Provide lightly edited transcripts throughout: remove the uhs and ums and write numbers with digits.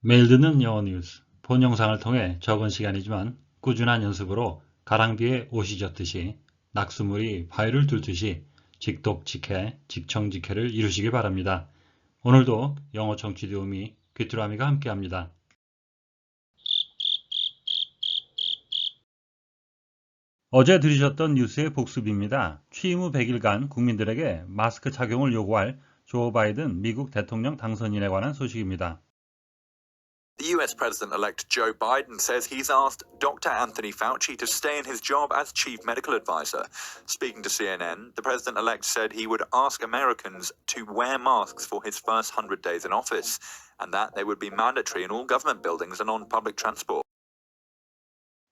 매일 듣는 영어 뉴스, 본 영상을 통해 적은 시간이지만 꾸준한 연습으로 가랑비에 옷이 젖듯이 낙수물이 바위를 뚫듯이 직독직해, 직청직해를 이루시기 바랍니다. 오늘도 영어 청취 도우미 귀뚜라미가 함께합니다. 어제 들으셨던 뉴스의 복습입니다. 취임 후 100일간 국민들에게 마스크 착용을 요구할 조 바이든 미국 대통령 당선인에 관한 소식입니다. The US President-elect Joe Biden says he's asked Dr. Anthony Fauci to stay in his job as chief medical advisor. Speaking to CNN, the President-elect said he would ask Americans to wear masks for his first 100 days in office, and that they would be mandatory in all government buildings and on public transport.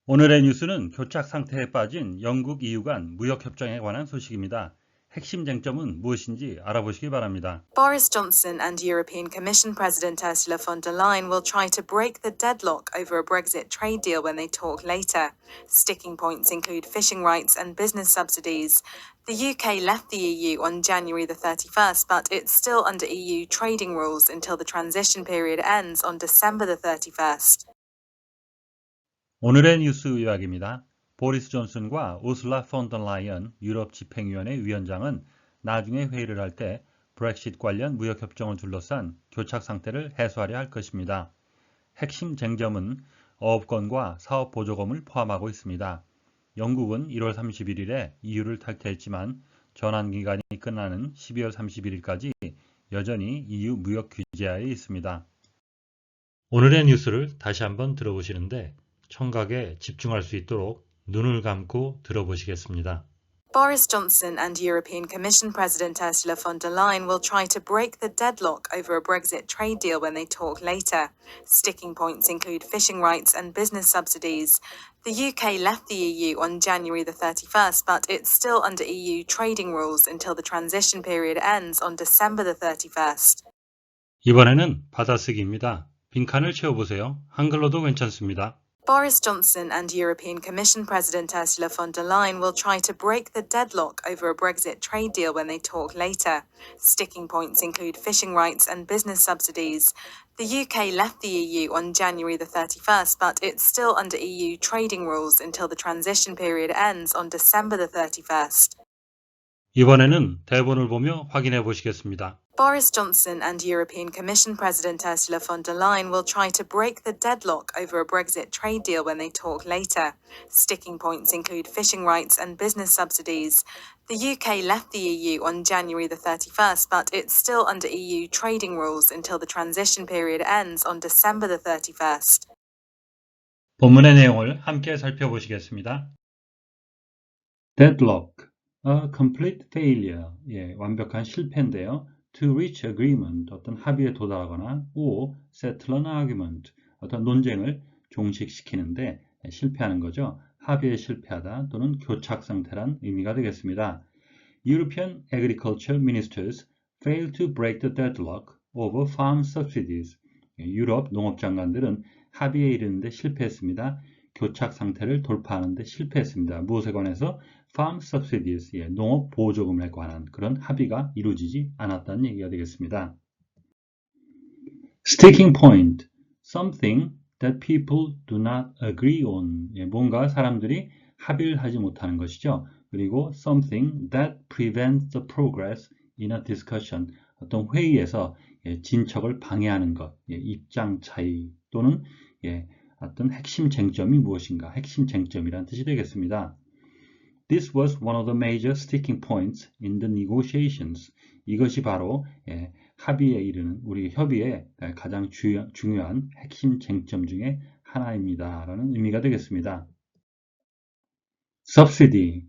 오늘의 뉴스는 교착 상태에 빠진 영국 EU 간 무역협정에 관한 소식입니다. 핵심 쟁점은 무엇인지 알아보시기 바랍니다. Boris Johnson and European Commission President Ursula von der Leyen will try to break the deadlock over a Brexit trade deal when they talk later. Sticking points include fishing rights and business subsidies. The UK left the EU on January the 31st, but it's still under EU trading rules until the transition period ends on December the 31st. 오늘의 뉴스 요약입니다. 보리스 존슨과 우슬라 폰 더 라이언 유럽 집행위원회 위원장은 나중에 회의를 할 때 브렉시트 관련 무역협정을 둘러싼 교착 상태를 해소하려 할 것입니다. 핵심 쟁점은 어업권과 사업보조금을 포함하고 있습니다. 영국은 1월 31일에 EU를 탈퇴했지만 전환기간이 끝나는 12월 31일까지 여전히 EU 무역 규제하에 있습니다. 오늘의 뉴스를 다시 한번 들어보시는데 청각에 집중할 수 있도록 눈을 감고 들어보시겠습니다. Boris Johnson and European Commission President Ursula von der Leyen will try to break the deadlock over a Brexit trade deal when they talk later. Sticking points include fishing rights and business subsidies. The UK left the EU on January the 31st, but it's still under EU trading rules until the transition period ends on December the 31st. 이번에는 받아쓰기입니다. 빈칸을 채워보세요. 한글로도 괜찮습니다. Boris Johnson and European Commission President Ursula von der Leyen will try to break the deadlock over a Brexit trade deal when they talk later. Sticking points include fishing rights and business subsidies. The UK left the EU on January the 31st, but it's still under EU trading rules until the transition period ends on December the 31st. 이번에는 대본을 보며 확인해 보시겠습니다. Boris Johnson and European Commission President Ursula von der Leyen will try to break the deadlock over a Brexit trade deal when they talk later. Sticking points include fishing rights and business subsidies. The UK left the EU on January the 31st, but it's still under EU trading rules until the transition period ends on December the 31st. 본문의 내용을 함께 살펴보시겠습니다. Deadlock, a complete failure, 완벽한 실패인데요. To reach agreement, 어떤 합의에 도달하거나 or settle an argument, 어떤 논쟁을 종식시키는데 실패하는 거죠. 합의에 실패하다 또는 교착 상태란 의미가 되겠습니다. European agriculture ministers failed to break the deadlock over farm subsidies. 유럽 농업장관들은 합의에 이르는데 실패했습니다. 교착 상태를 돌파하는데 실패했습니다. 무엇에 관해서? farm subsidies, 농업 보조금에 관한 그런 합의가 이루어지지 않았다는 얘기가 되겠습니다. Sticking point, something that people do not agree on. 뭔가 사람들이 합의를 하지 못하는 것이죠. 그리고 something that prevents the progress in a discussion. 어떤 회의에서 진척을 방해하는 것, 입장 차이 또는 어떤 핵심 쟁점이 무엇인가, 핵심 쟁점이란 뜻이 되겠습니다. This was one of the major sticking points in the negotiations. 이것이 바로 합의에 이르는 우리 협의의 가장 중요한 핵심 쟁점 중에 하나입니다. 라는 의미가 되겠습니다. Subsidy,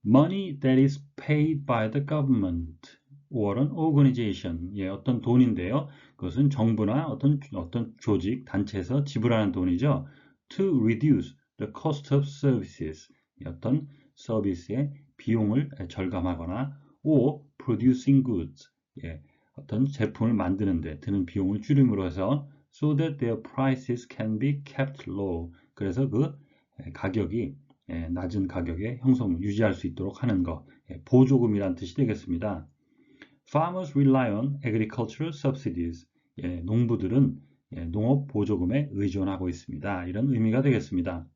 money that is paid by the government or an organization. 어떤 돈인데요. 그것은 정부나 어떤 조직, 단체에서 지불하는 돈이죠. To reduce the cost of services. 어떤 서비스의 비용을 절감하거나 or producing goods. 어떤 제품을 만드는 데 드는 비용을 줄임으로 해서 so that their prices can be kept low. 그래서 그 가격이 낮은 가격의 형성을 유지할 수 있도록 하는 것. 보조금이란 뜻이 되겠습니다. Farmers rely on agricultural subsidies. 농부들은 농업 보조금에 의존하고 있습니다. 이런 의미가 되겠습니다.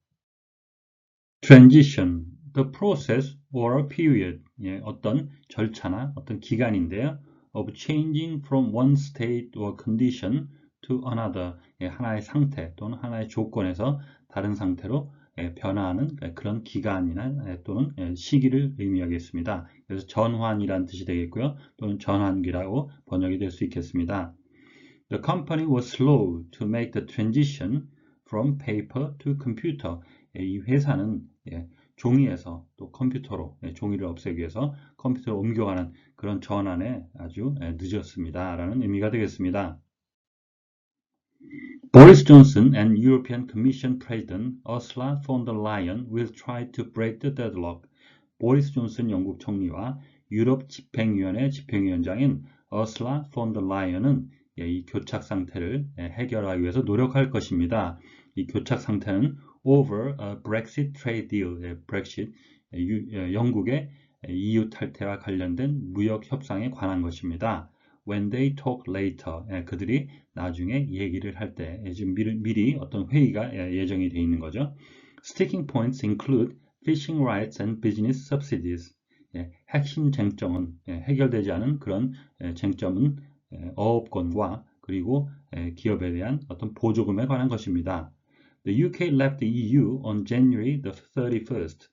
Transition, the process or a period, 어떤 절차나 어떤 기간인데요. of changing from one state or condition to another, 하나의 상태 또는 하나의 조건에서 다른 상태로 변화하는 그런 기간이나 또는 시기를 의미하겠습니다. 그래서 전환이란 뜻이 되겠고요. 또는 전환기라고 번역이 될 수 있겠습니다. The company was slow to make the transition from paper to computer. 이 회사는 종이에서 또 컴퓨터로 종이를 없애기 위해서 컴퓨터로 옮겨가는 그런 전환에 아주 늦었습니다. 라는 의미가 되겠습니다. Boris Johnson and European Commission President Ursula von der Leyen will try to break the deadlock. 보리스 존슨 영국 총리와 유럽 집행위원회 집행위원장인 Ursula von der Leyen은 이 교착 상태를 해결하기 위해서 노력할 것입니다. 이 교착 상태는 over a Brexit trade deal, Brexit, 영국의 EU 탈퇴와 관련된 무역 협상에 관한 것입니다. When they talk later, 그들이 나중에 얘기를 할 때, 지금 미리 어떤 회의가 예정이 되어 있는 거죠. Sticking points include fishing rights and business subsidies. 핵심 쟁점은 해결되지 않은 그런 쟁점은 어업권과 그리고 기업에 대한 어떤 보조금에 관한 것입니다. The UK left the EU on January the 31st.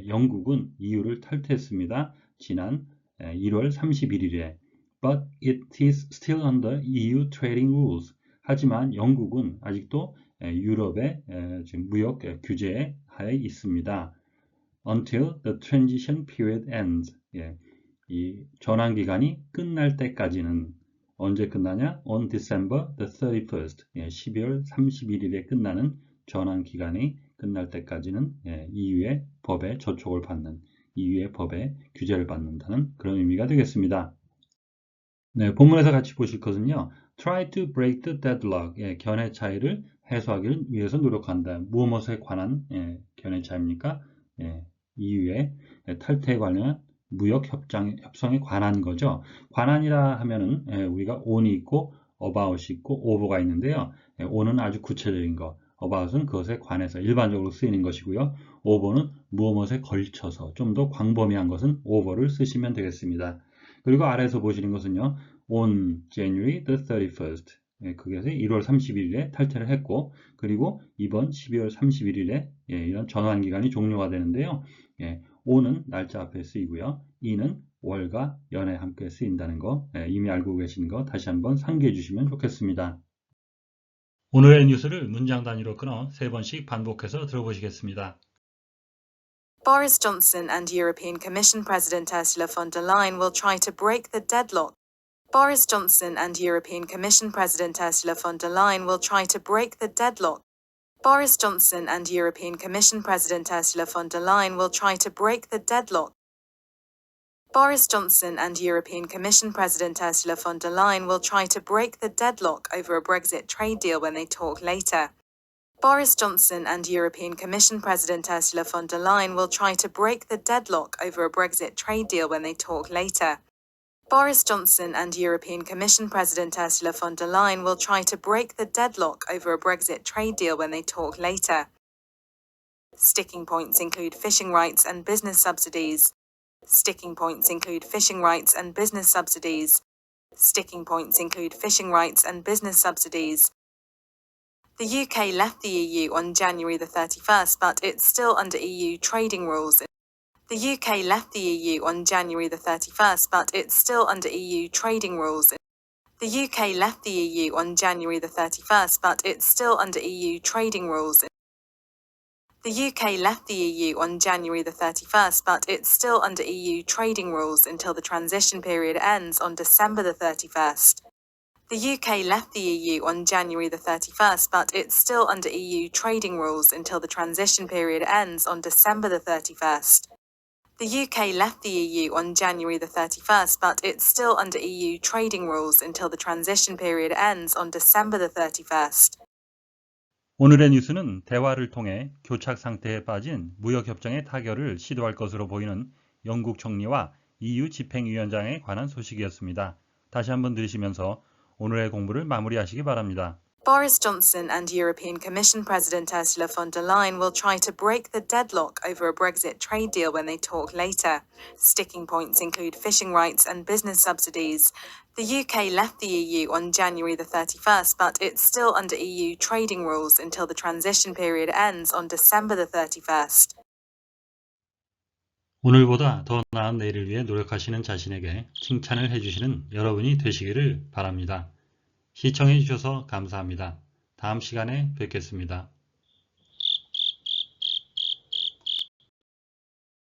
영국은 EU를 탈퇴했습니다. 지난 1월 31일에. But it is still under EU trading rules. 하지만 영국은 아직도 유럽의 무역 규제 하에 있습니다. Until the transition period ends. 이 전환 기간이 끝날 때까지는 언제 끝나냐? On December the 31st. 12월 31일에 끝나는 전환 기간이 끝날 때까지는 EU의 법에 저촉을 받는, EU의 법에 규제를 받는다는 그런 의미가 되겠습니다. 네, 본문에서 같이 보실 것은요. Try to break the deadlock. 견해 차이를 해소하기 위해서 노력한다. 무엇에 관한 견해 차이입니까? EU의 탈퇴에 관련 무역 협상에 관한 거죠. 관한이라 하면은 우리가 on이 있고 about이 있고 over가 있는데요. on은 아주 구체적인 것, about은 그것에 관해서 일반적으로 쓰이는 것이고요. over는 무엇에 걸쳐서 좀 더 광범위한 것은 over를 쓰시면 되겠습니다. 그리고 아래에서 보시는 것은요. on January the 31st. 그것에 1월 31일에 탈퇴를 했고 그리고 이번 12월 31일에 이런 전환 기간이 종료가 되는데요. on은 날짜 앞에 쓰이고요. e는 월과 연에 함께 쓰인다는 거 이미 알고 계신 거 다시 한번 상기해 주시면 좋겠습니다. 오늘의 뉴스를 문장 단위로 끊어 3번씩 반복해서 들어보시겠습니다. Boris Johnson and European Commission President Ursula von der Leyen will try to break the deadlock. Boris Johnson and European Commission President Ursula von der Leyen will try to break the deadlock. Boris Johnson and European Commission President Ursula von der Leyen will try to break the deadlock. Boris Johnson and European Commission President Ursula von der Leyen will try to break the deadlock over a Brexit trade deal when they talk later. Boris Johnson and European Commission President Ursula von der Leyen will try to break the deadlock over a Brexit trade deal when they talk later. Boris Johnson and European Commission President Ursula von der Leyen will try to break the deadlock over a Brexit trade deal when they talk later. Sticking points include fishing rights and business subsidies. Sticking points include fishing rights and business subsidies. Sticking points include fishing rights and business subsidies. The UK left the EU on January the 31st, but it's still under EU trading rules. The UK left the EU on January the 31st, but it's still under EU trading rules. The UK left the EU on January the 31st, but it's still under EU trading rules. The UK left the EU on January the 31st, but it's still under EU trading rules until the transition period ends on December the 31st. The UK left the EU on January the 31st, but it's still under EU trading rules until the transition period ends on December the 31st. The UK left the EU on January the 31st, but it's still under EU trading rules until the transition period ends on December the 31st. 오늘의 뉴스는 대화를 통해 교착 상태에 빠진 무역협정의 타결을 시도할 것으로 보이는 영국 총리와 EU 집행위원장에 관한 소식이었습니다. 다시 한번 들으시면서 오늘의 공부를 마무리하시기 바랍니다. Boris Johnson and European Commission President Ursula von der Leyen will try to break the deadlock over a Brexit trade deal when they talk later. Sticking points include fishing rights and business subsidies. The UK left the EU on January the 31st, but it's still under EU trading rules until the transition period ends on December the 31st. 오늘보다 더 나은 내일을 위해 노력하시는 자신에게 칭찬을 해주시는 여러분이 되시기를 바랍니다. 시청해 주셔서 감사합니다. 다음 시간에 뵙겠습니다.